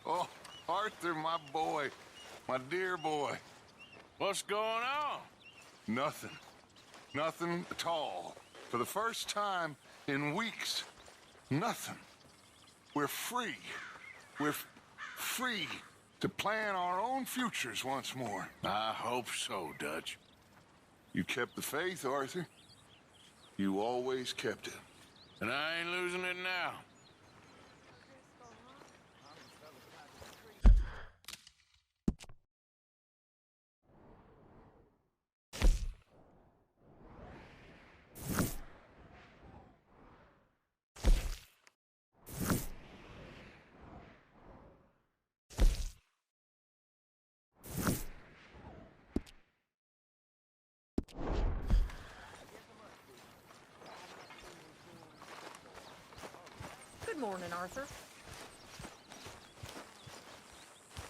Oh, Arthur, my boy. My dear boy. What's going on? Nothing. Nothing at all. For the first time in weeks, nothing. We're free. We're free to plan our own futures once more. I hope so, Dutch. You kept the faith, Arthur. You always kept it. And I ain't losing it now. Good morning, Arthur.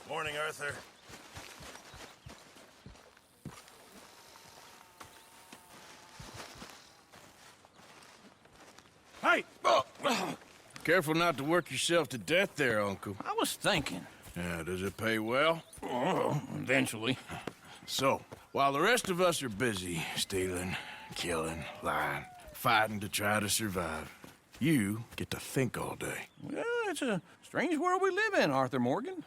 Morning, Arthur. Hey! Careful not to work yourself to death there, Uncle. I was thinking. Yeah, does it pay well? Oh, eventually. So, while the rest of us are busy stealing, killing, lying, fighting to try to survive, you get to think all day. Well, it's a strange world we live in, Arthur Morgan.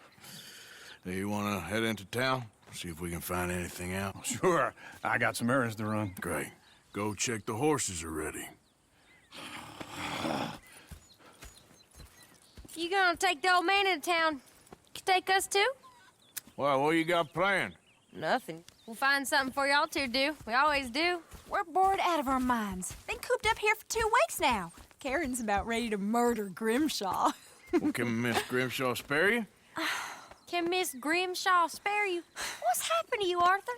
Hey, you want to head into town? See if we can find anything out? Sure, I got some errands to run. Great. Go check the horses are ready. You gonna take the old man into town? You take us too? Well, what you got planned? Nothing. We'll find something for y'all to do. We always do. We're bored out of our minds. Been cooped up here for 2 weeks now. Karen's about ready to murder Grimshaw. Well, can Miss Grimshaw spare you? Can Miss Grimshaw spare you? What's happened to you, Arthur?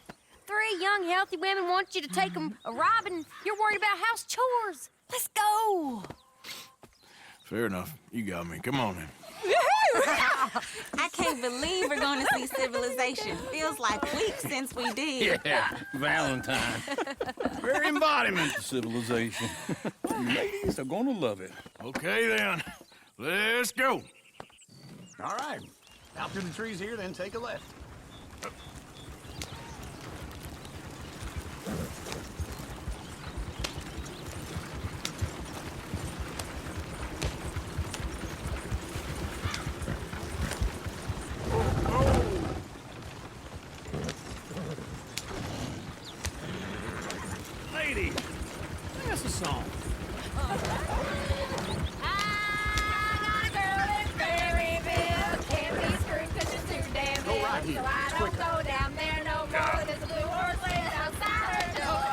3 young, healthy women want you to take them a robbing. You're worried about house chores. Let's go. Fair enough. You got me. Come on in. I can't believe we're going to see civilization. Feels like weeks since we did. Yeah, Valentine. Very embodiment of civilization. You ladies are gonna love it. Okay, then. Let's go. All right. Out through the trees here, then take a left. Ladies, sing us a song. Go right here. It's quicker. Go down there no more. There's a blue horse laying outside her door.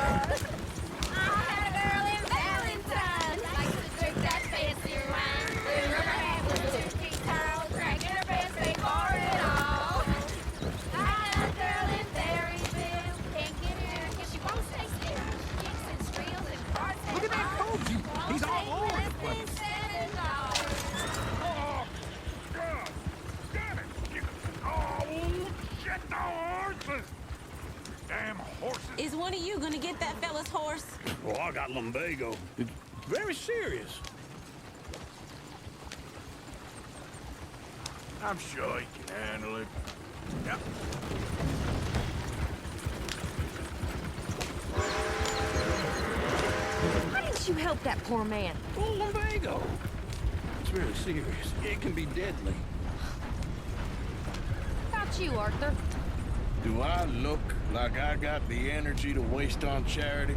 I had a girl in Valentine. Likes to drink that fancy wine. Blue rubber hat with 2 feet tall. Dragging her best mate for it all. I had a girl in Berryville. Can't get her 'cause she won't stay still. She kicks and squeals and farts and Look at that barks. Kobe. He's all Won't over take the place. less than $7. Oh, God! Damn it! Oh, shit, the horses! Damn horses! Is one of you going to get that fella's horse? Oh, I got lumbago. It's very serious. I'm sure he can handle it. Yep. Why didn't you help that poor man? Oh, lumbago. It's very serious. It can be deadly. How about you, Arthur? Do I look like I got the energy to waste on charity?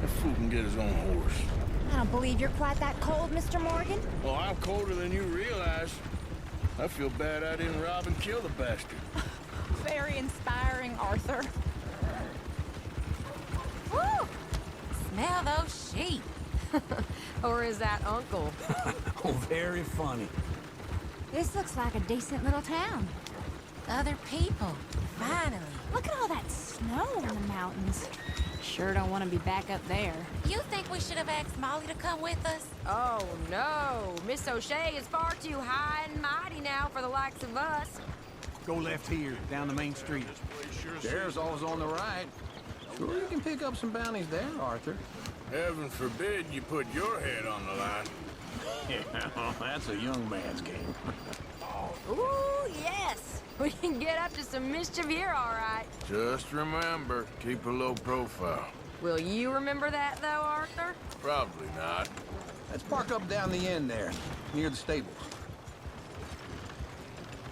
That fool can get his own horse. I don't believe you're quite that cold, Mr. Morgan. Well, I'm colder than you realize. I feel bad I didn't rob and kill the bastard. Very inspiring, Arthur. Woo! Smell those sheep. Or is that Uncle? Oh, very funny. This looks like a decent little town. Other people. Finally. Look at all that snow in the mountains. Sure don't want to be back up there. You think we should have asked Molly to come with us? Oh, no. Miss O'Shea is far too high and mighty now for the likes of us. Go left here, down the main street. There's always on the right. Sure, you can pick up some bounties there, Arthur. Heaven forbid you put your head on the line. Yeah, that's a young man's game. Ooh, yes. We can get up to some mischief here, all right. Just remember, keep a low profile. Will you remember that, though, Arthur? Probably not. Let's park up down the end there, near the stables.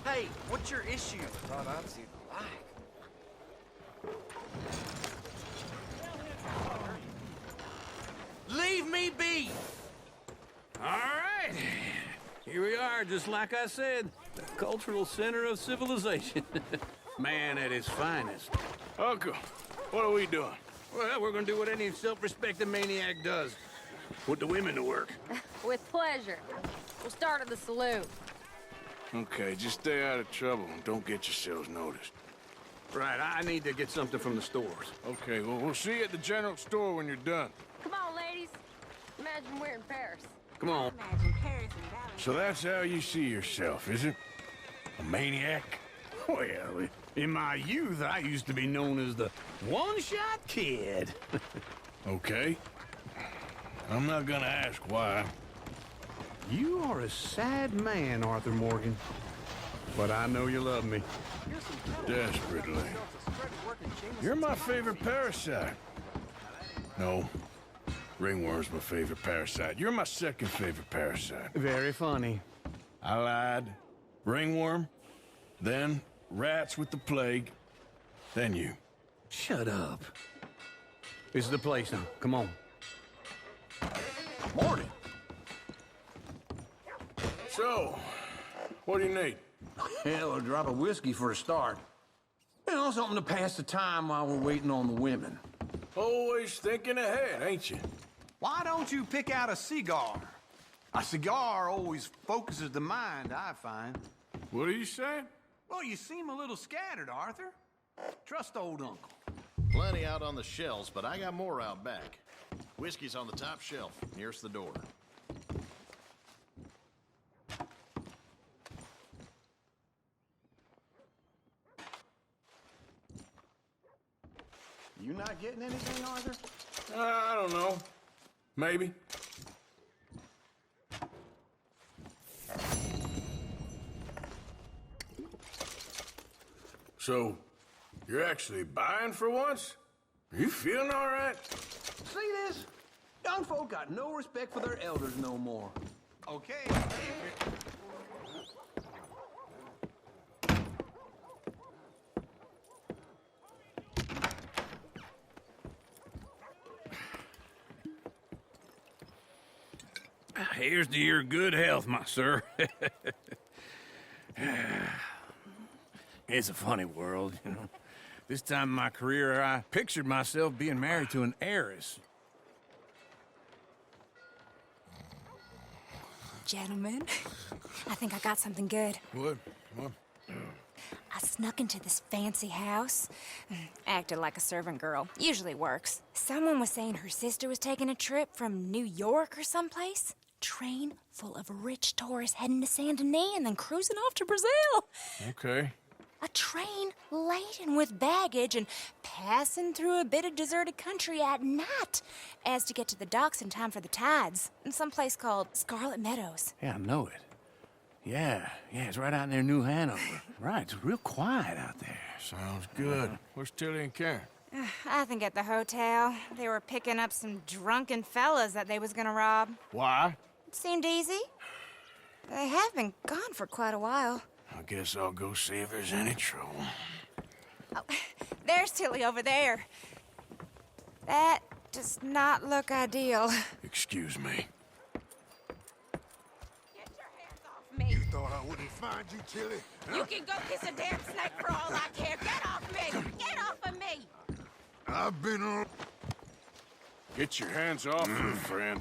Hey, what's your issue? Thought I'd see the light. Leave me be! All right. Here we are, just like I said. The cultural center of civilization. Man at his finest. Uncle, what are we doing? Well, we're gonna do what any self-respecting maniac does. Put the women to work. With pleasure. We'll start at the saloon. Okay, just stay out of trouble and don't get yourselves noticed. Right, I need to get something from the stores. Okay, well, we'll see you at the general store when you're done. Come on, ladies. Imagine we're in Paris. Come on. Imagine Paris and Valley. So that's how you see yourself, is it? A maniac? Well, in my youth, I used to be known as the one-shot kid. Okay. I'm not gonna ask why. You are a sad man, Arthur Morgan. But I know you love me. Desperately. You're my favorite parasite. No. Ringworm's my favorite parasite. You're my second favorite parasite. Very funny. I lied. Ringworm, then rats with the plague, then you. Shut up. This is the place now. Come on. Morning. So, what do you need? Hell, a drop of whiskey for a start. You know, something to pass the time while we're waiting on the women. Always thinking ahead, ain't you? Why don't you pick out a cigar? A cigar always focuses the mind, I find. What are you saying? Well, you seem a little scattered, Arthur. Trust old uncle. Plenty out on the shelves, but I got more out back. Whiskey's on the top shelf, nearest the door. You not getting anything, Arthur? I don't know. Maybe. So, you're actually buying for once? Are you feeling all right? See this? Young folk got no respect for their elders no more. Okay. Here's to your good health, my sir. It's a funny world, you know. This time in my career, I pictured myself being married to an heiress. Gentlemen, I think I got something good. What? I snuck into this fancy house. Acted like a servant girl. Usually works. Someone was saying her sister was taking a trip from New York or someplace. Train full of rich tourists heading to Saint Denis and then cruising off to Brazil. Okay. A train laden with baggage and passing through a bit of deserted country at night as to get to the docks in time for the tides in some place called Scarlet Meadows. Yeah, I know it. Yeah, it's right out near New Hanover. Right, it's real quiet out there. Sounds good. Where's Tilly and Karen? I think at the hotel. They were picking up some drunken fellas that they was gonna rob. Why? It seemed easy. They have been gone for quite a while. I guess I'll go see if there's any trouble. Oh, there's Tilly over there. That does not look ideal. Excuse me. Get your hands off me. Thought I wouldn't find you, Tilly. You can go kiss a damn snake for all I care. Get off me! Get off of me! I've been on... Get your hands off her, friend.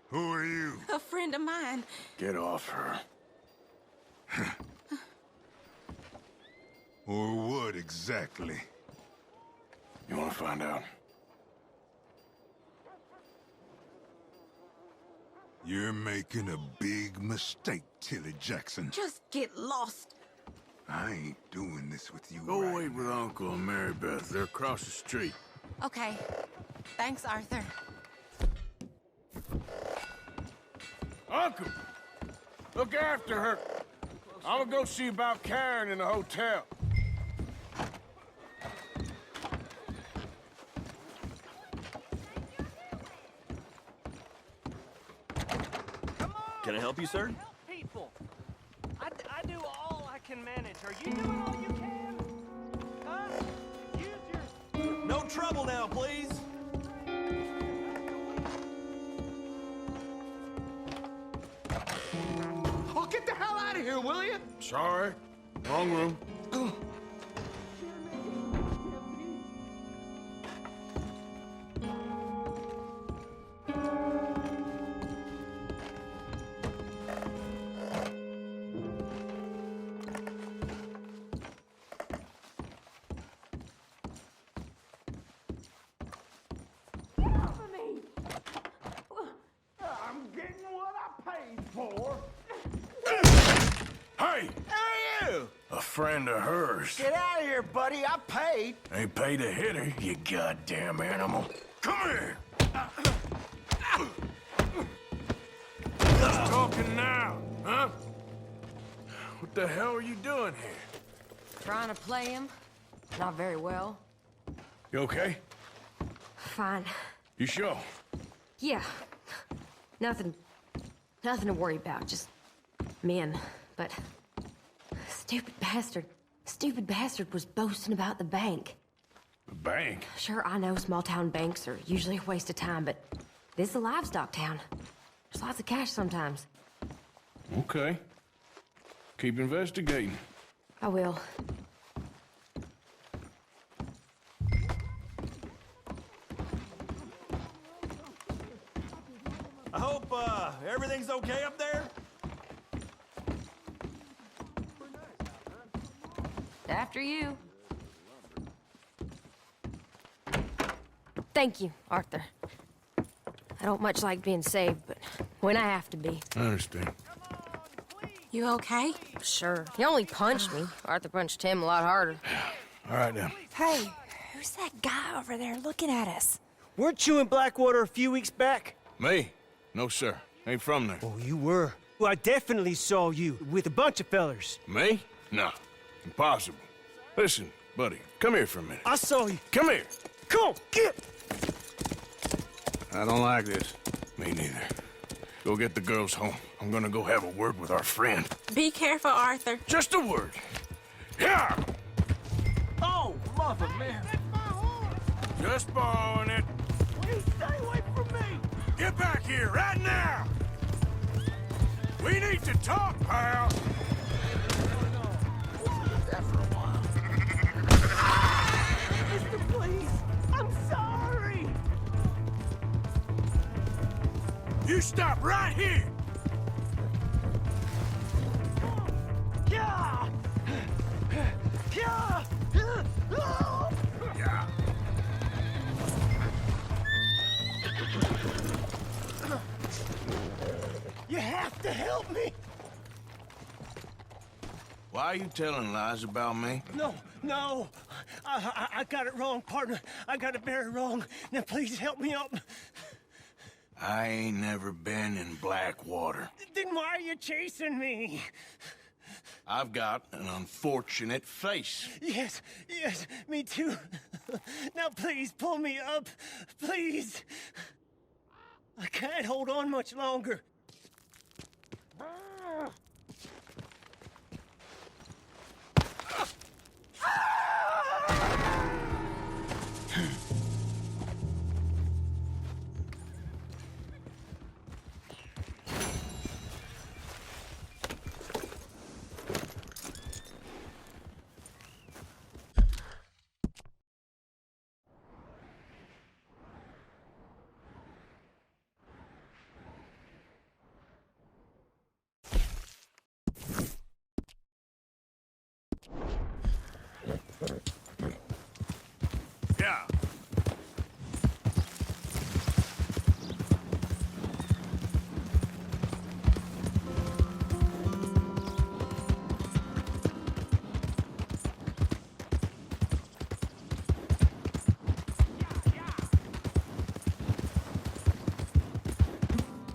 Who are you? A friend of mine. Get off her. Or what exactly? You want to find out? You're making a big mistake, Tilly Jackson. Just get lost. I ain't doing this with you Go right wait with Uncle and Mary Beth. They're across the street. Okay. Thanks, Arthur. Uncle, look after her. I'm gonna go see about Karen in the hotel. Can I help you, sir? Help people. I do all I can manage. Are you doing all you can? Huh? Use your... No trouble now, please. Oh, get the hell out of here, will you? Sorry, wrong room. I'm getting what I paid for. Hey, Who are you? a friend of hers. Get out of here, buddy. I paid. Ain't paid to hit her, you goddamn animal. Come here. Who's talking now, huh? What the hell are you doing here? Trying to play him. Not very well. You okay? Fine. You sure? Yeah. Nothing to worry about. Just men. But stupid bastard was boasting about the bank. The bank? Sure, I know small town banks are usually a waste of time, but this is a livestock town. There's lots of cash sometimes. Okay. Keep investigating. I will. I hope, everything's okay up there? After you. Thank you, Arthur. I don't much like being saved, but when I have to be. I understand. You okay? Sure. He only punched me. Arthur punched him a lot harder. All right, now. Hey, who's that guy over there looking at us? Weren't you in Blackwater a few weeks back? Me? No, sir. Ain't from there. Oh, you were. Well, I definitely saw you with a bunch of fellers. Me? No. Impossible. Listen, buddy, come here for a minute. I saw you. Come here. Come on, get! I don't like this. Me neither. Go get the girls home. I'm gonna go have a word with our friend. Be careful, Arthur. Just a word. Yeah! Oh, mother, man. Just borrowing it. Please stay away from me. Get back here right now! We need to talk, pal! Mister, please. I'm sorry. You stop right here! Yeah. Yeah. Yeah. You have to help me. Why are you telling lies about me? No. I got it wrong, partner. I got it very wrong. Now, please help me up. I ain't never been in Blackwater. Then why are you chasing me? I've got an unfortunate face. Yes, me too. Now, please, pull me up. Please. I can't hold on much longer. Yeah.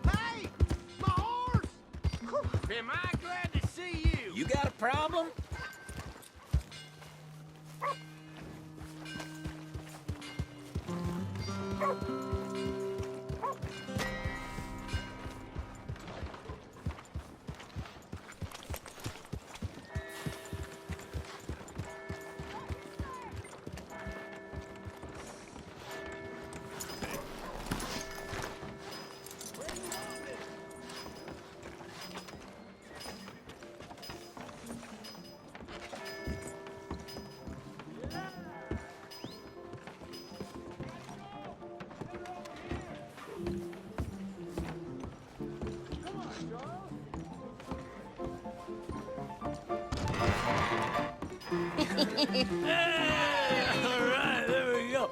Hey! My horse! am I glad to see you. You got a problem? All right, there we go.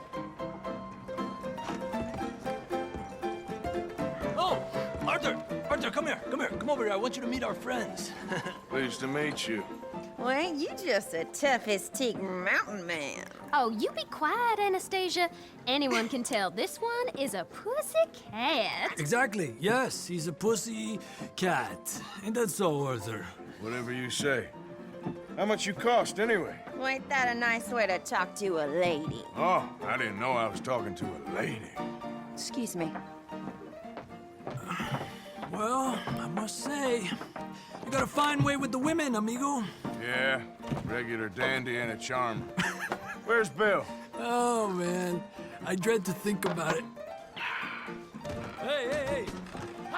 Oh, Arthur! Arthur, come here. Come here. Come over here. I want you to meet our friends. Pleased to meet you. Well, ain't you just a tough-as-teak mountain man? Oh, you be quiet, Anastasia. Anyone can tell this one is a pussy cat. Exactly. Yes, he's a pussy cat. Ain't that so, Arthur? Whatever you say. How much you cost, anyway? Well, ain't that a nice way to talk to a lady? Oh, I didn't know I was talking to a lady. Excuse me. Well, I must say, you got a fine way with the women, amigo. Yeah, regular dandy and a charmer. Where's Bill? Oh, man. I dread to think about it. Hey, hey, hey.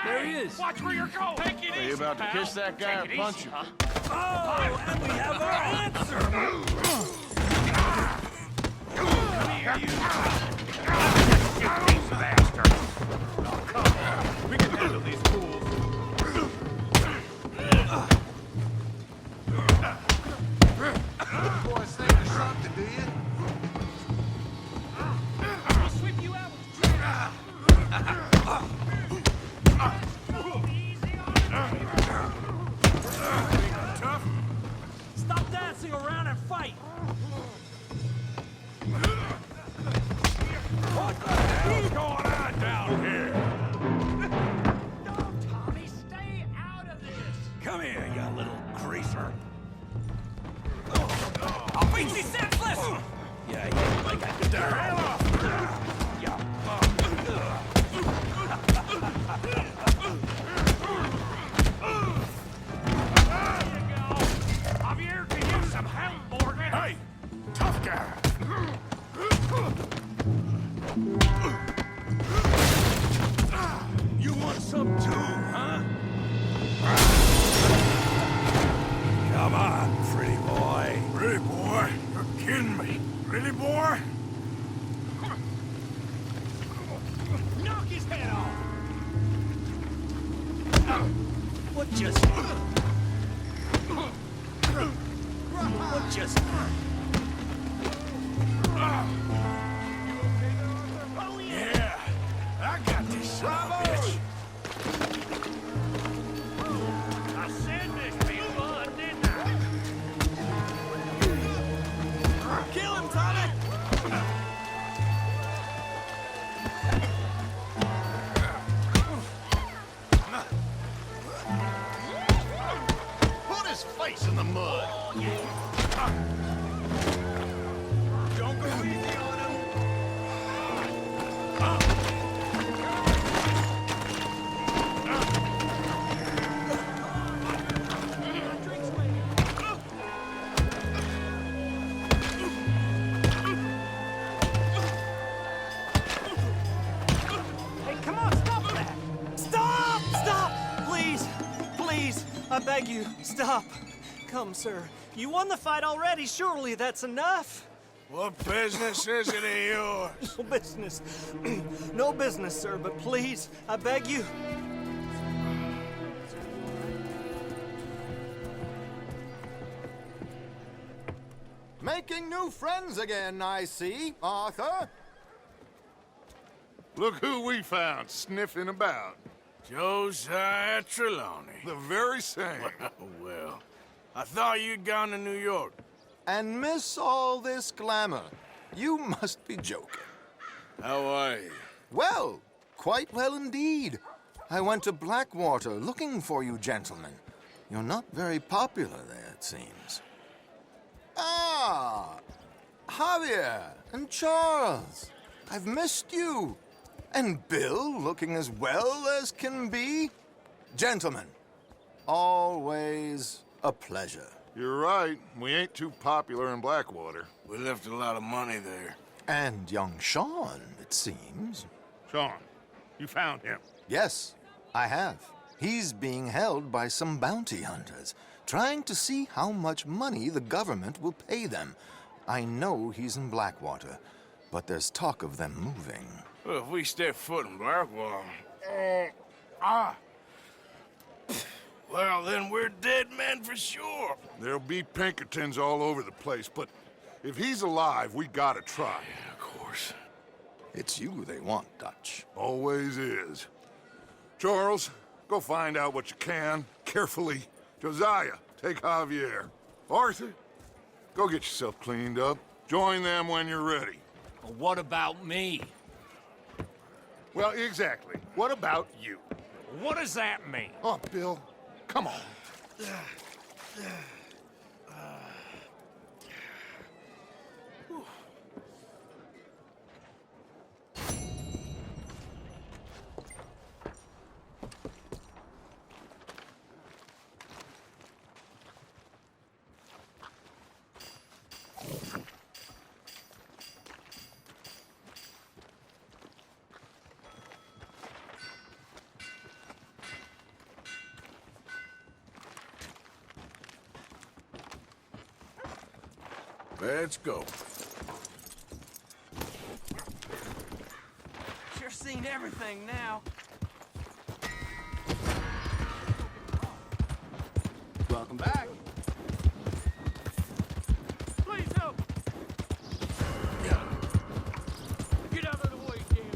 There he is. Watch where you're going. Take it Are you easy, about to pal. kiss that guy or punch him? Oh, and we have our answer. Come here, you. You piece of bastard. Oh, come on. We can handle these fools. Boys think of something, do you? I'll sweep you out with the Tough. Stop dancing around and fight. What the hell's going on down here? No, Tommy, stay out of this. Come here, you little greaser. I'll beat you senseless! Yeah, like I did there. Hell off! There you go. I'm here to use some Hamburger. Hey, tough guy. You want some too, huh? Come on, pretty boy. Pretty boy? You're kidding me. Really, boy? Knock his head off! What just... What just... Yeah, I got this son of a bitch. I said this be fun, didn't I? Kill him, Tommy! Put his face in the mud. Don't go easy on him. Hey, come on, stop that! Stop! Stop! Please! Please! I beg you, stop. Come, sir. You won the fight already. Surely that's enough. What business is it of yours? No business. No business, sir, but please, I beg you. Making new friends again, I see, Arthur. Look who we found sniffing about. Josiah Trelawney. The very same. Well, I thought you'd gone to New York. And miss all this glamour. You must be joking. How are you? Well, quite well indeed. I went to Blackwater looking for you gentlemen. You're not very popular there, it seems. Ah! Javier and Charles. I've missed you. And Bill looking as well as can be. Gentlemen, always a pleasure. You're right. We ain't too popular in Blackwater. We left a lot of money there. And young Sean, it seems. Sean, you found him. Yes, I have. He's being held by some bounty hunters, trying to see how much money the government will pay them. I know he's in Blackwater, but there's talk of them moving. Well, if we step foot in Blackwater... Well, then we're dead men for sure. There'll be Pinkertons all over the place, but if he's alive, we gotta try. Yeah, of course. It's you they want, Dutch. Always is. Charles, go find out what you can, carefully. Josiah, take Javier. Arthur, go get yourself cleaned up. Join them when you're ready. Well, what about me? Well, exactly. What about you? What does that mean? Oh, Bill, come on. Let's go. Sure seen everything now. Welcome back. Please help. Get out of the way, damn you.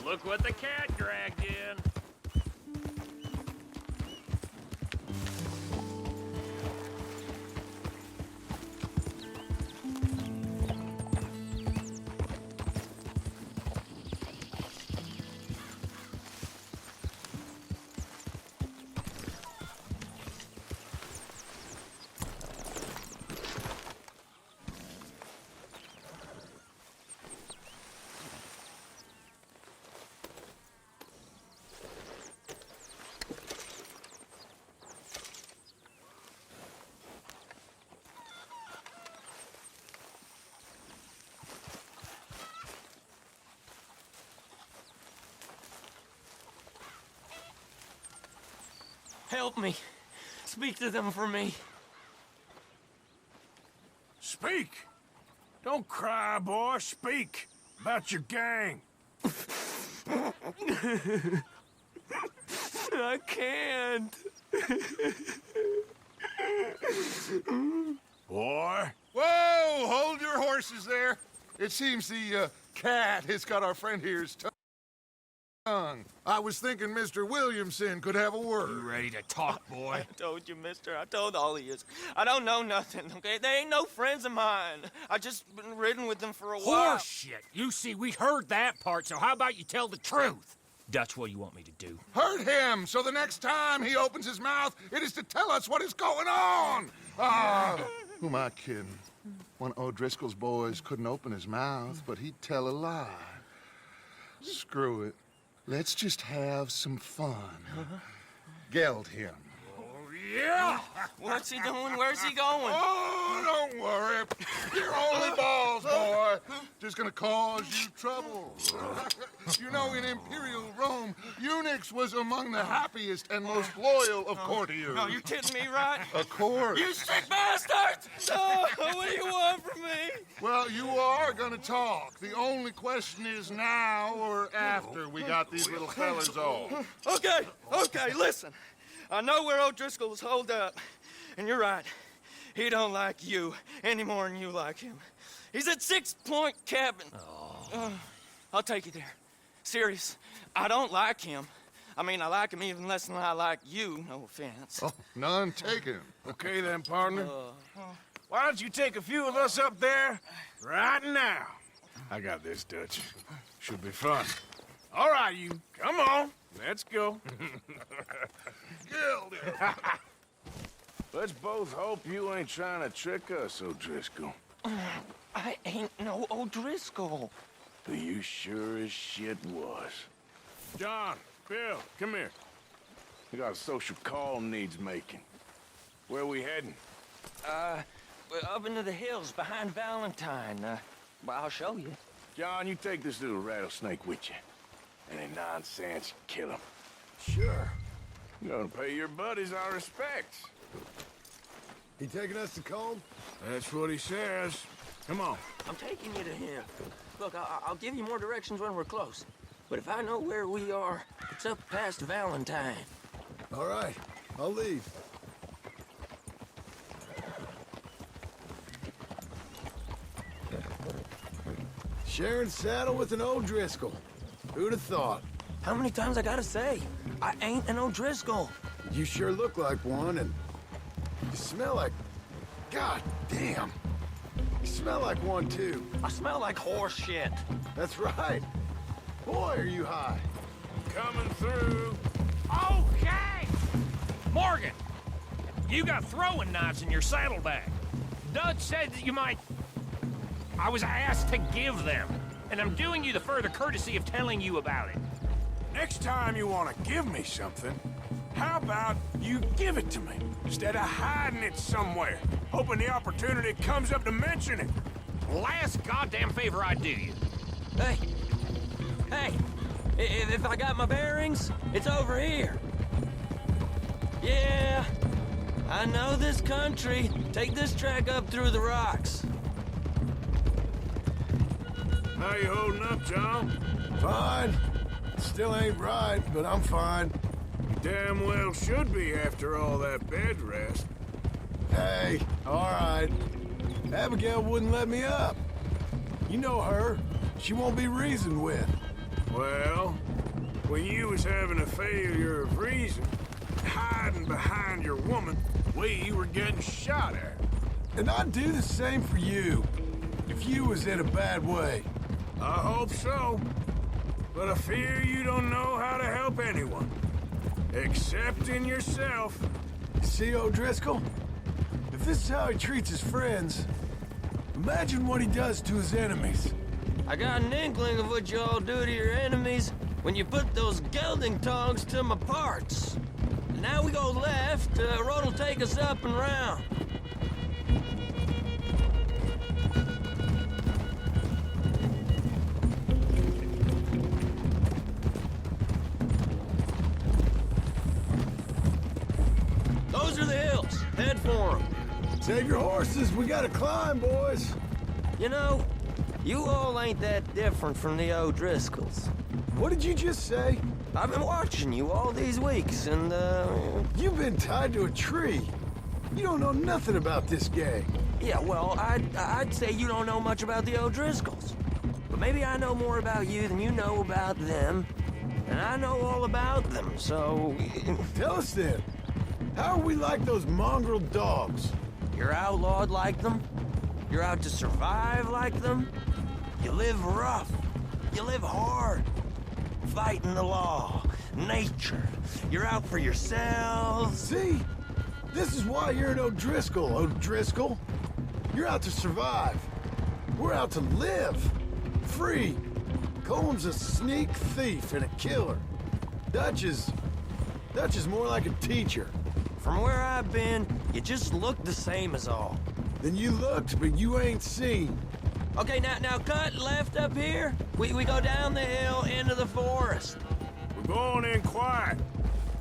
Look what the cat dragged in. Help me. Speak to them for me. Speak! Don't cry, boy. Speak about your gang. I can't. Boy. Whoa! Hold your horses there. It seems the cat has got our friend here's I was thinking Mr. Williamson could have a word. You ready to talk, boy? I told you, mister. I told all of you. I don't know nothing, okay? They ain't no friends of mine. I just been ridden with them for a while. Horseshit. You see, we heard that part, so how about you tell the truth? Dutch, what do you want me to do? Hurt him, so the next time he opens his mouth, it is to tell us what is going on. Who am I kidding? One of O'Driscoll's boys couldn't open his mouth, but he'd tell a lie. Screw it. Let's just have some fun. Geld him. Yeah! What's he doing? Where's he going? Oh, don't worry. You're only balls, boy. Just gonna cause you trouble. You know, in Imperial Rome, eunuchs was among the happiest and most loyal of courtiers. No, you kidding me, right? Of course. You sick bastards! Oh, what do you want from me? Well, you are gonna talk. The only question is now or after we got these little fellas off. Okay, listen. I know where O'Driscoll's holed up, and you're right. He don't like you any more than you like him. He's at 6 Point Cabin. I'll take you there. Serious, I don't like him. I mean, I like him even less than I like you, no offense. Oh, none taken. Okay then, partner. Why don't you take a few of us up there right now? I got this, Dutch. Should be fun. All right, you. Come on. Let's go. Let's both hope you ain't trying to trick us, O'Driscoll. I ain't no O'Driscoll. You sure as shit was. John, Bill, come here. We got a social call needs making. Where we heading? We're up into the hills behind Valentine. Well, I'll show you. John, you take this little rattlesnake with you. Any nonsense, kill him. Sure. You're gonna pay your buddies our respects. He taking us to Combe? That's what he says. Come on. I'm taking you to him. Look, I'll give you more directions when we're close. But if I know where we are, it's up past Valentine. All right, I'll leave. Sharing saddle with an O'Driscoll. Who'd have thought? How many times I gotta say? I ain't an O'Driscoll. You sure look like one, and you smell like... God damn. You smell like one, too. I smell like horse shit. That's right. Boy, are you high. Coming through. Okay! Morgan, you got throwing knives in your saddlebag. Dutch said that you might... I was asked to give them, and I'm doing you the further courtesy of telling you about it. Next time you want to give me something, how about you give it to me, instead of hiding it somewhere, hoping the opportunity comes up to mention it? Last goddamn favor I do you. Hey, if I got my bearings, it's over here. Yeah, I know this country. Take this track up through the rocks. How you holding up, John? Fine. Still ain't right, but I'm fine. You damn well should be after all that bed rest. Hey, all right. Abigail wouldn't let me up. You know her. She won't be reasoned with. Well, when you was having a failure of reason, hiding behind your woman, we were getting shot at. And I'd do the same for you, if you was in a bad way. I hope so. But I fear you don't know how to help anyone. Except in yourself. You see, O'Driscoll? If this is how he treats his friends, imagine what he does to his enemies. I got an inkling of what you all do to your enemies when you put those gelding tongs to my parts. Now we go left, road'll take us up and round. Those are the hills. Head for them. Save your horses. We gotta climb, boys. You know, you all ain't that different from the O'Driscolls. What did you just say? I've been watching you all these weeks, and, You've been tied to a tree. You don't know nothing about this gang. Yeah, well, I'd say you don't know much about the O'Driscolls. But maybe I know more about you than you know about them. and I know all about them, so... Tell us then, how are we like those mongrel dogs? You're outlawed like them? You're out to survive like them? You live rough. You live hard. Fighting the law, nature. You're out for yourselves. See? This is why you're an O'Driscoll, O'Driscoll. You're out to survive. We're out to live. Free. Coleman's a sneak thief and a killer. Dutch is more like a teacher. From where I've been, you just look the same as all. Then you looked, but you ain't seen. Okay, now cut left up here. We go down the hill into the forest. We're going in quiet,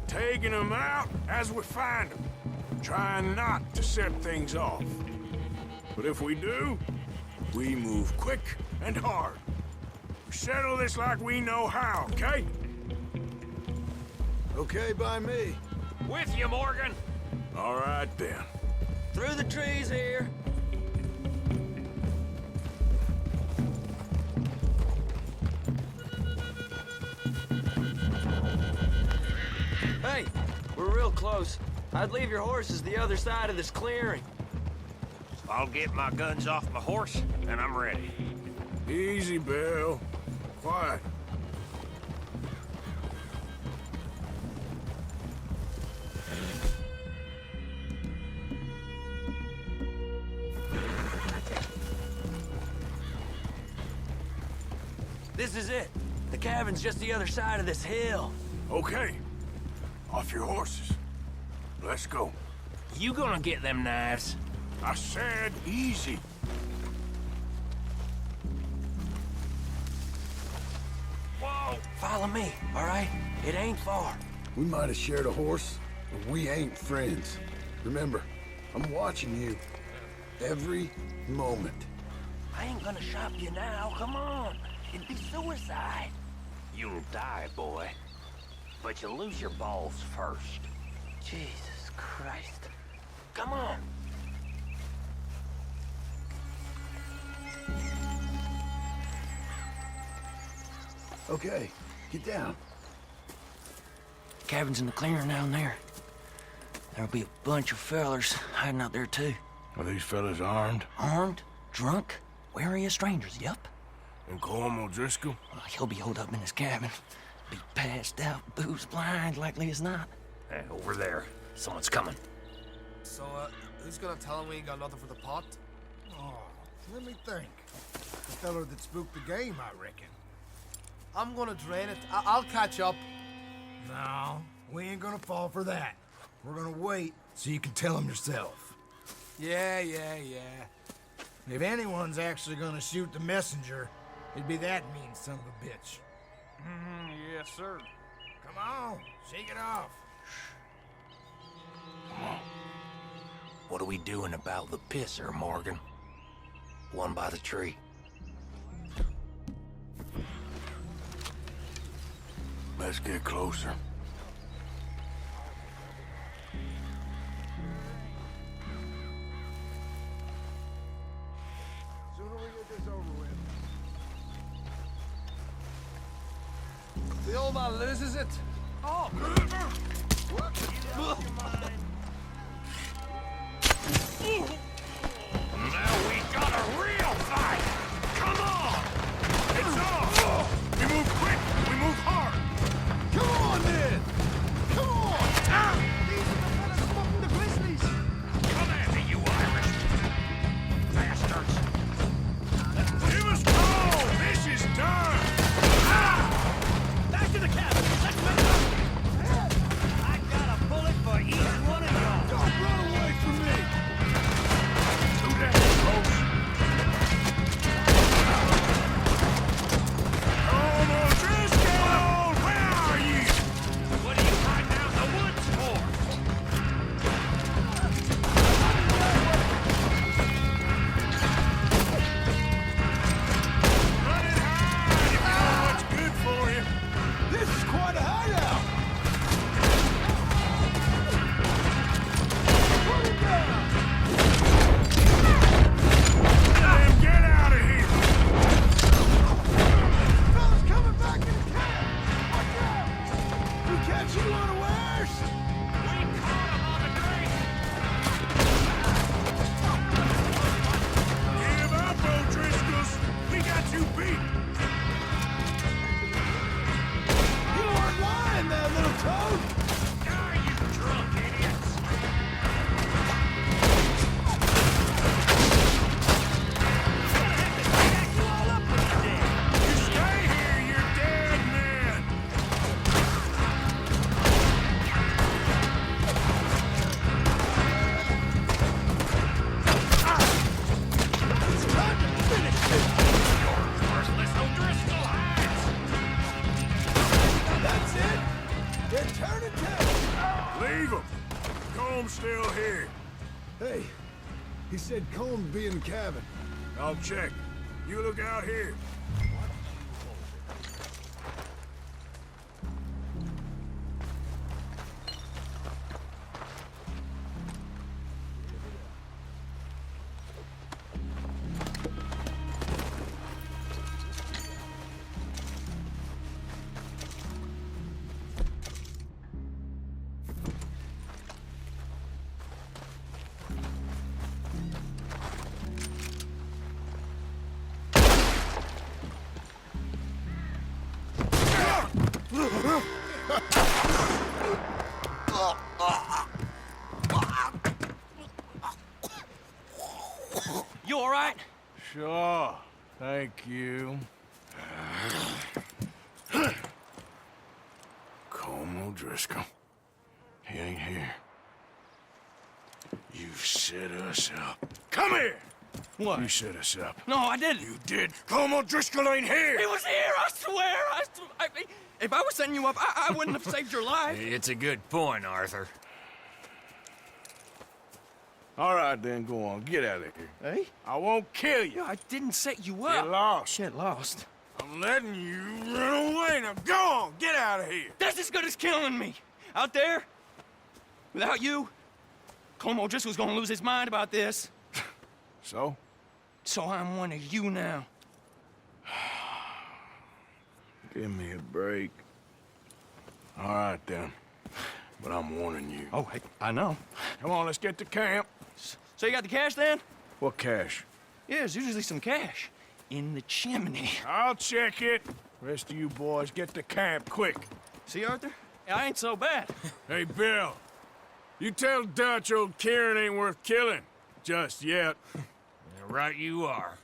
taking them out as we find them, trying not to set things off. But if we do, we move quick and hard. We settle this like we know how, okay? Okay by me. With you, Morgan. All right, then. Through the trees here. Hey, we're real close. I'd leave your horses the other side of this clearing. I'll get my guns off my horse, and I'm ready. Easy, Bill. Quiet. This is it. The cabin's just the other side of this hill. Okay. Off your horses. Let's go. You gonna get them knives? I said easy. Whoa! Follow me, all right? It ain't far. We might have shared a horse, but we ain't friends. Remember, I'm watching you. Every moment. I ain't gonna shop you now. Come on. It'd be suicide. You'll die, boy. But you'll lose your balls first. Jesus Christ. Come on. Okay, get down. Cabin's in the clearing down there. There'll be a bunch of fellers hiding out there, too. Are these fellas armed? Armed, drunk, wary of strangers, yup. And Colm O'Driscoll? He'll be holed up in his cabin. Be passed out, booze blind, likely as not. Hey, over there. Someone's coming. So, who's gonna tell him we ain't got nothing for the pot? Oh, let me think. The feller that spooked the game, I reckon. I'm gonna drain it. I'll catch up. No, we ain't gonna fall for that. We're gonna wait so you can tell him yourself. Yeah. If anyone's actually gonna shoot the messenger, it'd be that mean son of a bitch. Yes, sir. Come on, shake it off. What are we doing about the pisser, Morgan? One by the tree. Let's get closer. Sooner we get this over with. The old man loses it. Oh! Now we got a real fight! Come on! It's on! We move quick! We move hard! Come on, then! Come on! These are the fellas smoking the grizzlies! Come at me, you Irish bastards! Give us call! This is done! Back to the cabin! Let's make up! I got a bullet for each catch you unawares! We caught him on the drink! Give up, O'Driscolls! We got you beat! You weren't lying, that little toad! Die, you drunk idiots! You stay here, you're dead men! It's time to finish this! Worthless O'Driscoll hats! That's it! They're turning tails! Leave him! Comb's still here. Hey, he said Combs be in the cabin. I'll check. You look out here. You all right? Sure. Thank you. Colm O'Driscoll. He ain't here. You set us up. Come here! What? You set us up. No, I didn't. You did. Colm O'Driscoll ain't here! He was here, I swear! If I was setting you up, I wouldn't have saved your life. It's a good point, Arthur. All right, then, go on. Get out of here. Hey? I won't kill you. I didn't set you up. Get lost. Get lost. I'm letting you run away. Now go on. Get out of here. That's as good as killing me. Out there, without you, Colm O'Driscoll's gonna lose his mind about this. So? So I'm one of you now. Give me a break. All right, then. But I'm warning you. Oh, hey, I know. Come on, let's get to camp. So you got the cash then? What cash? Yeah, there's usually some cash in the chimney. I'll check it. Rest of you boys, get to camp, quick. See, Arthur? I ain't so bad. Hey, Bill. You tell Dutch old Kieran ain't worth killing. Just yet. Right you are.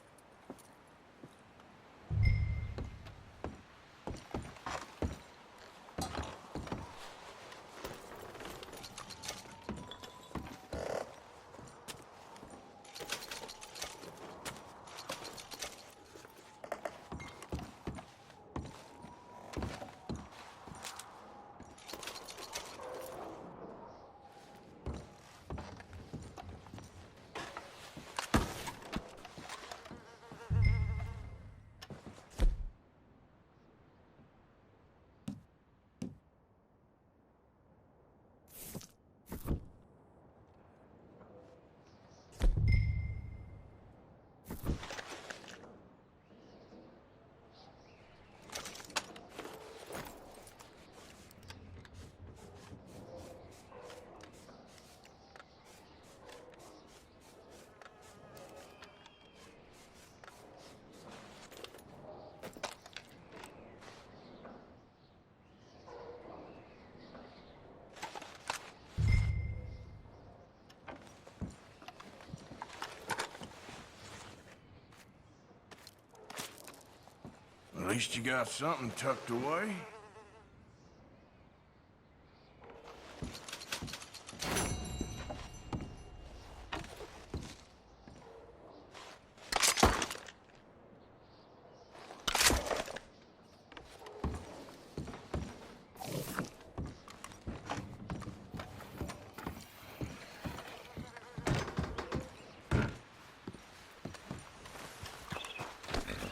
At least you got something tucked away.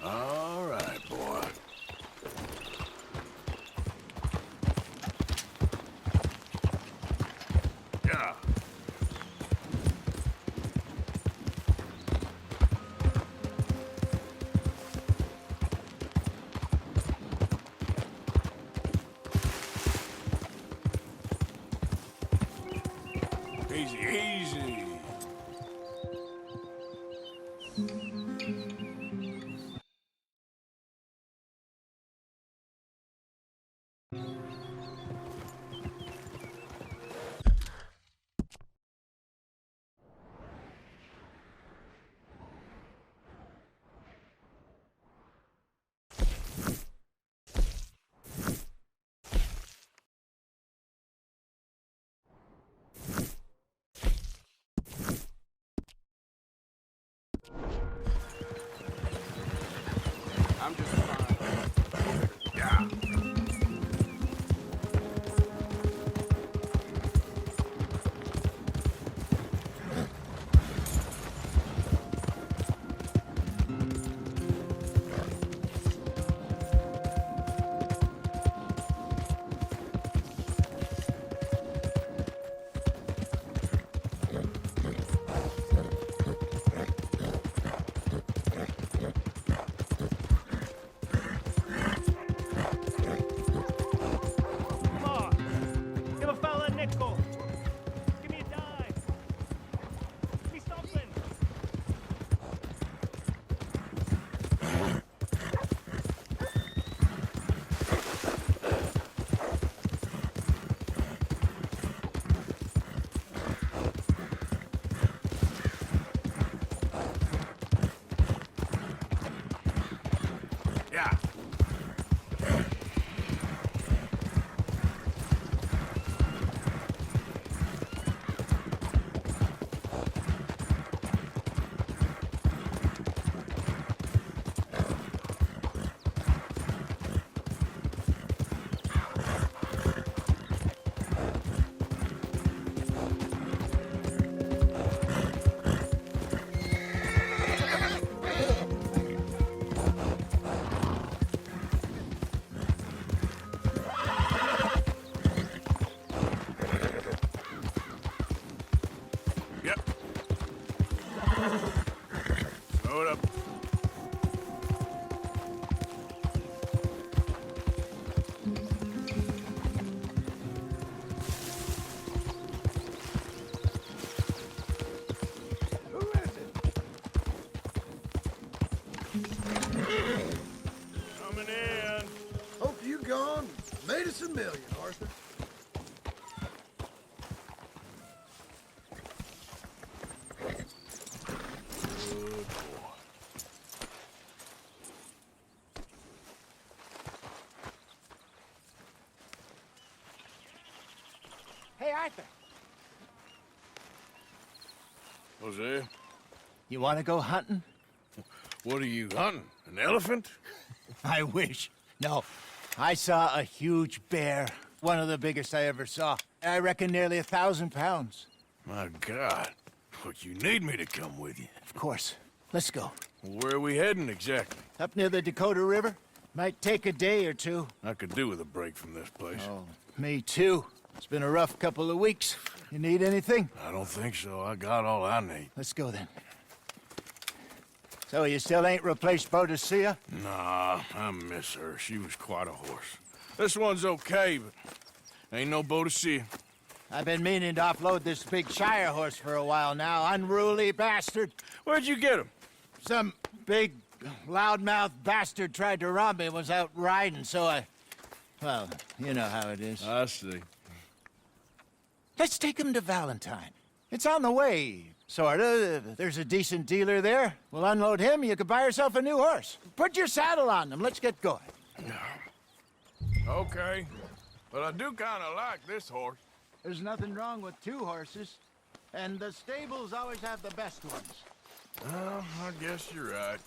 All right, boy. Yeah. Easy, easy. I'm just fine. Yeah. Come on. Give a fella a nickel. Give me a dime. Give me something. Yeah. Yep. Slow it up. Who is it? Coming in. Hope you gone. Made us a million, Arthur. Good boy. Hey, Arthur. Jose, You want to go hunting? what are you hunting? An elephant? I wish. No. I saw a huge bear. One of the biggest I ever saw. I reckon nearly 1,000 pounds. My God. Look, you need me to come with you. Of course. Let's go. Where are we heading exactly? Up near the Dakota River. Might take a day or two. I could do with a break from this place. Oh, me too. It's been a rough couple of weeks. You need anything? I don't think so. I got all I need. Let's go then. So you still ain't replaced Boadicea? Nah, I miss her. She was quite a horse. This one's okay, but ain't no Boadicea. I've been meaning to offload this big Shire horse for a while now. Unruly bastard. Where'd you get him? Some big, loudmouth bastard tried to rob me and was out riding, so I... Well, you know how it is. I see. Let's take him to Valentine. It's on the way, sorta. There's a decent dealer there. We'll unload him, you could buy yourself a new horse. Put your saddle on him, let's get going. Okay, but I do kind of like this horse. There's nothing wrong with two horses, and the stables always have the best ones. Well, I guess you're right.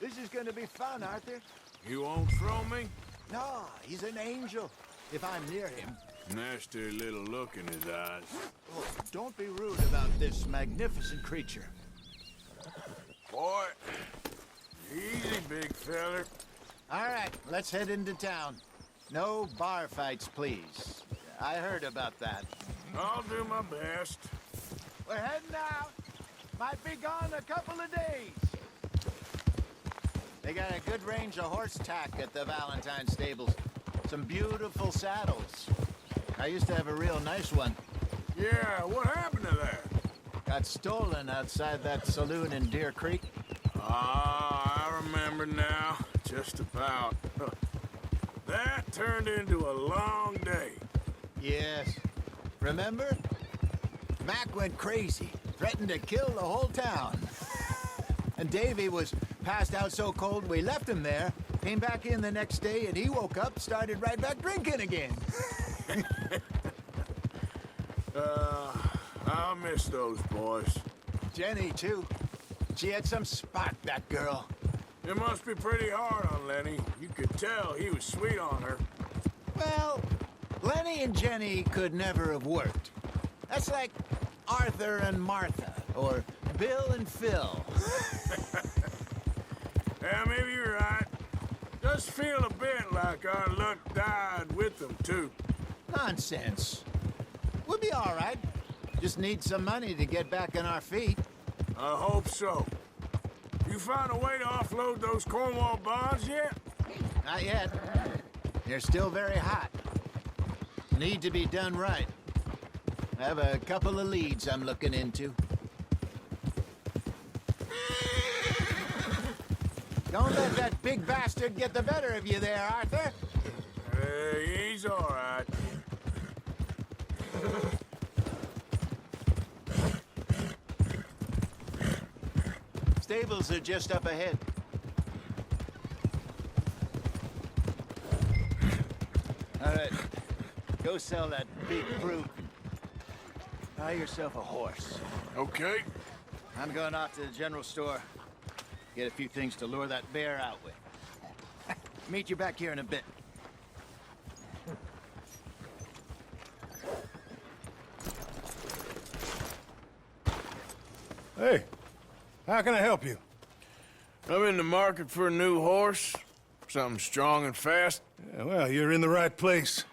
This is gonna be fun, Arthur. You won't throw me? No, he's an angel, if I'm near him. Nasty little look in his eyes. Oh, don't be rude about this magnificent creature. Boy, easy, big feller. All right, let's head into town. No bar fights, please. I heard about that. I'll do my best. We're heading out. Might be gone a couple of days. They got a good range of horse tack at the Valentine stables. Some beautiful saddles. I used to have a real nice one. Yeah, what happened to that? Got stolen outside that saloon in Deer Creek. Ah, I remember now. Just about. That turned into a long day. Yes. Remember? Mac went crazy, threatened to kill the whole town. And Davy was passed out so cold we left him there, came back in the next day, and he woke up, started right back drinking again. I'll miss those boys. Jenny, too. She had some spark, that girl. It must be pretty hard on Lenny. You could tell he was sweet on her. Well, Lenny and Jenny could never have worked. That's like Arthur and Martha, or Bill and Phil. Yeah, maybe you're right. Does feel a bit like our luck died with them, too. Nonsense. We'll be all right. Just need some money to get back on our feet. I hope so. You found a way to offload those Cornwall bonds yet? Not yet. They're still very hot. Need to be done right. I have a couple of leads I'm looking into. Don't let that big bastard get the better of you there, Arthur. He's all right. Stables are just up ahead. All right. Go sell that big brute. Buy yourself a horse. Okay. I'm going off to the general store. Get a few things to lure that bear out with. Meet you back here in a bit. Hey, how can I help you? I'm in the market for a new horse. Something strong and fast. Yeah, well, you're in the right place.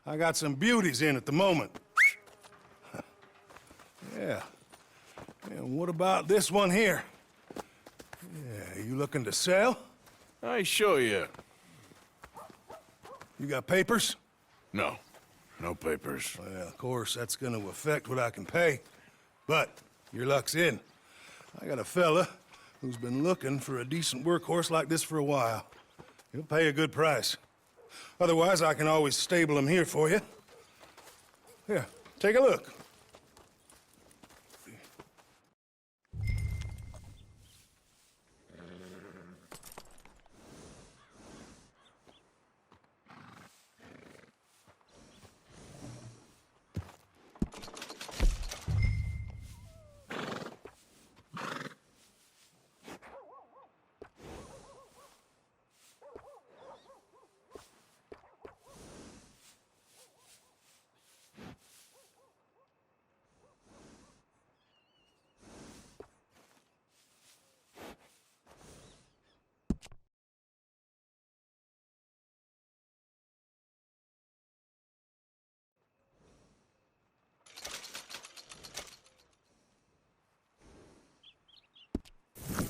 I got some beauties in at the moment. Yeah. And what about this one here? Yeah, you looking to sell? I show you. You got papers? No. No papers. Well, of course, that's gonna affect what I can pay. But your luck's in. I got a fella who's been looking for a decent workhorse like this for a while. He'll pay a good price. Otherwise, I can always stable him here for you. Here, take a look.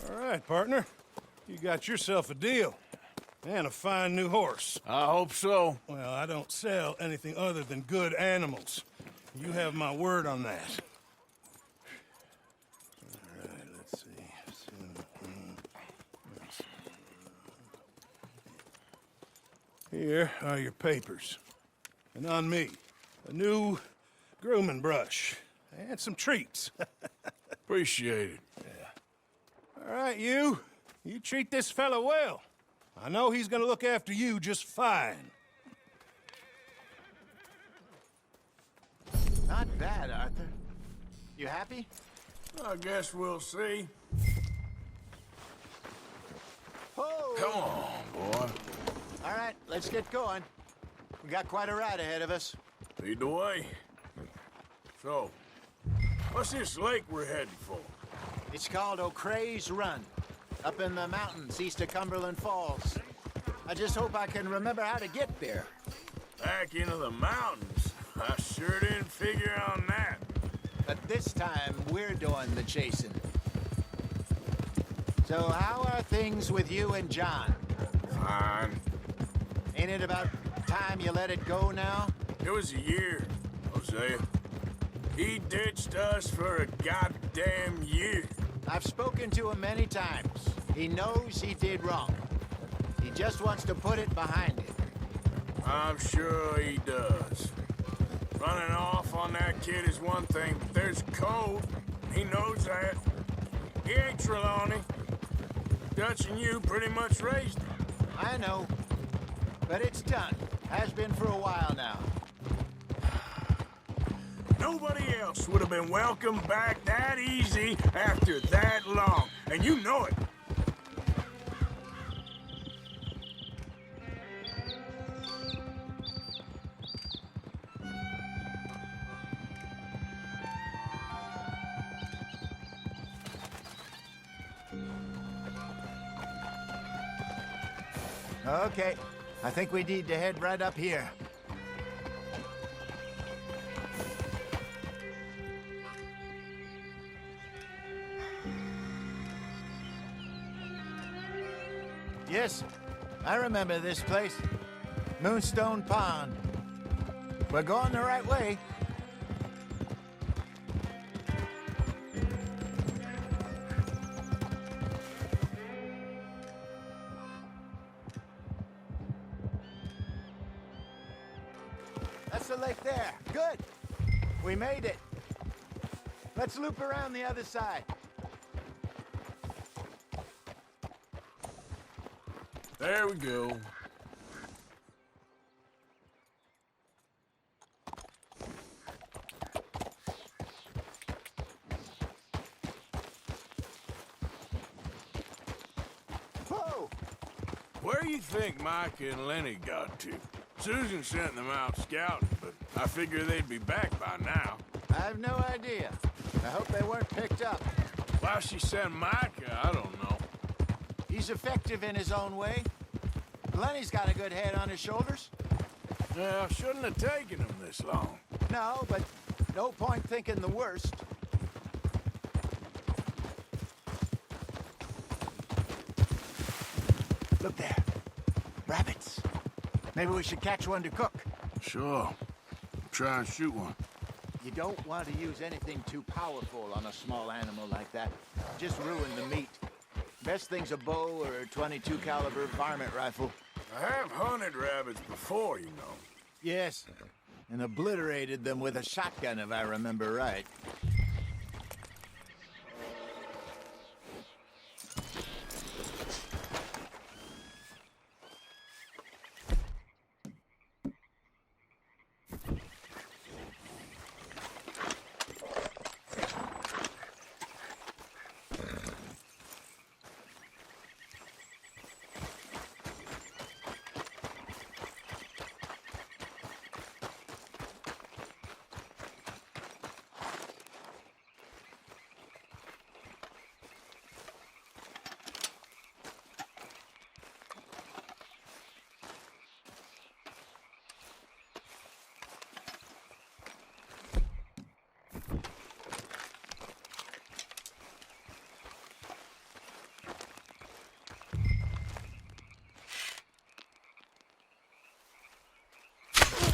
All right, partner. You got yourself a deal. And a fine new horse. I hope so. Well, I don't sell anything other than good animals. You have my word on that. All right, let's see. Here are your papers. And on me, a new grooming brush. And some treats. Appreciate it. All right, you treat this fella well. I know he's gonna look after you just fine. Not bad, Arthur. You happy? I guess we'll see. Oh. Come on, boy. All right, let's get going. We got quite a ride ahead of us. Lead the way. So, what's this lake we're heading for? It's called O'Creagh's Run, up in the mountains east of Cumberland Falls. I just hope I can remember how to get there. Back into the mountains? I sure didn't figure on that. But this time, we're doing the chasing. So how are things with you and John? Fine. Ain't it about time you let it go now? It was a year, Hosea. He ditched us for a goddamn year. I've spoken to him many times. He knows he did wrong. He just wants to put it behind him. I'm sure he does. Running off on that kid is one thing, but there's code. He knows that. He ain't Trelawney. Dutch and you pretty much raised him. I know. But it's done. Has been for a while now. Nobody else would have been welcomed back that easy after that long. And you know it. Okay. I think we need to head right up here. Yes, I remember this place. Moonstone Pond. We're going the right way. That's the lake there. Good. We made it. Let's loop around the other side. There we go. Whoa! Where do you think Mike and Lenny got to? Susan sent them out scouting, but I figure they'd be back by now. I have no idea. I hope they weren't picked up. Why she sent Micah, I don't know. He's effective in his own way. Lenny's got a good head on his shoulders. Well, shouldn't have taken him this long. No, but no point thinking the worst. Look there. Rabbits. Maybe we should catch one to cook. Sure. Try and shoot one. You don't want to use anything too powerful on a small animal like that. Just ruin the meat. Best thing's a bow or a .22 caliber varmint rifle. I have hunted rabbits before, you know. Yes, and obliterated them with a shotgun, if I remember right.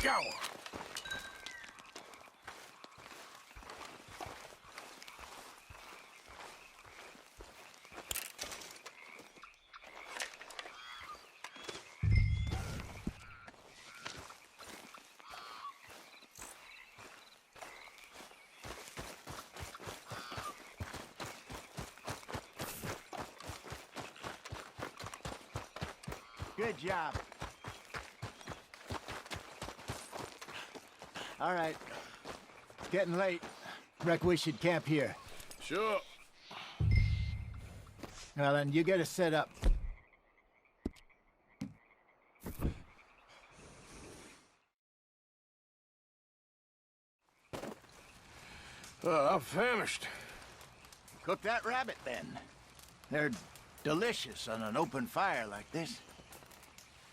Go! Good job. All right. It's getting late. Reckon we should camp here. Sure. Well, then, you get us set up. I'm famished. Cook that rabbit, then. They're delicious on an open fire like this.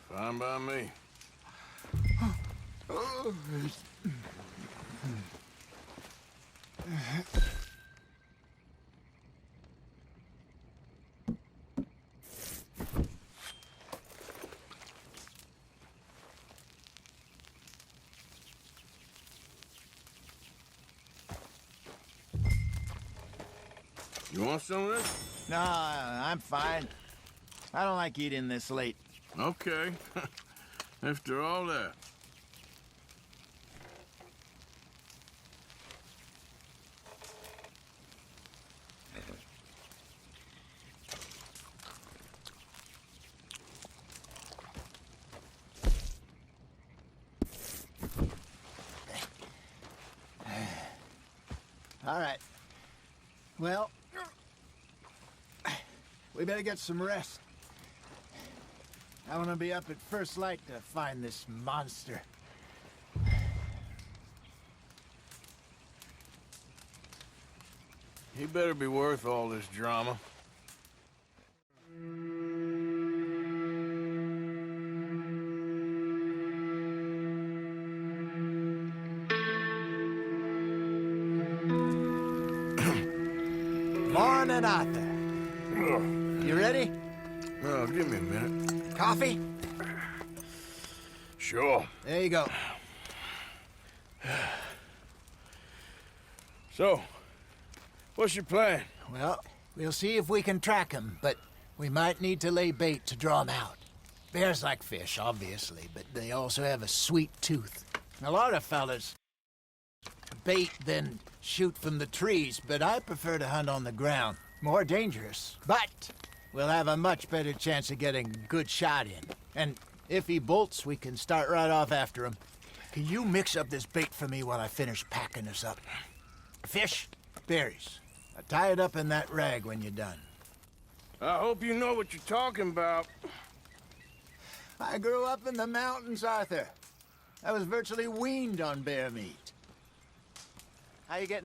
Fine by me. You want some of this? No, I'm fine. I don't like eating this late. Okay. After all that. All right. Well, we better get some rest. I want to be up at first light to find this monster. He better be worth all this drama. Morning, Arthur. You ready? Oh, give me a minute. Coffee? Sure. There you go. So, what's your plan? Well, we'll see if we can track him, but we might need to lay bait to draw him out. Bears like fish, obviously, but they also have a sweet tooth. A lot of fellas bait, then shoot from the trees, but I prefer to hunt on the ground. More dangerous, but we'll have a much better chance of getting a good shot in. And if he bolts, we can start right off after him. Can you mix up this bait for me while I finish packing this up? Fish, berries. Now tie it up in that rag when you're done. I hope you know what you're talking about. I grew up in the mountains, Arthur. I was virtually weaned on bear meat. How you getting?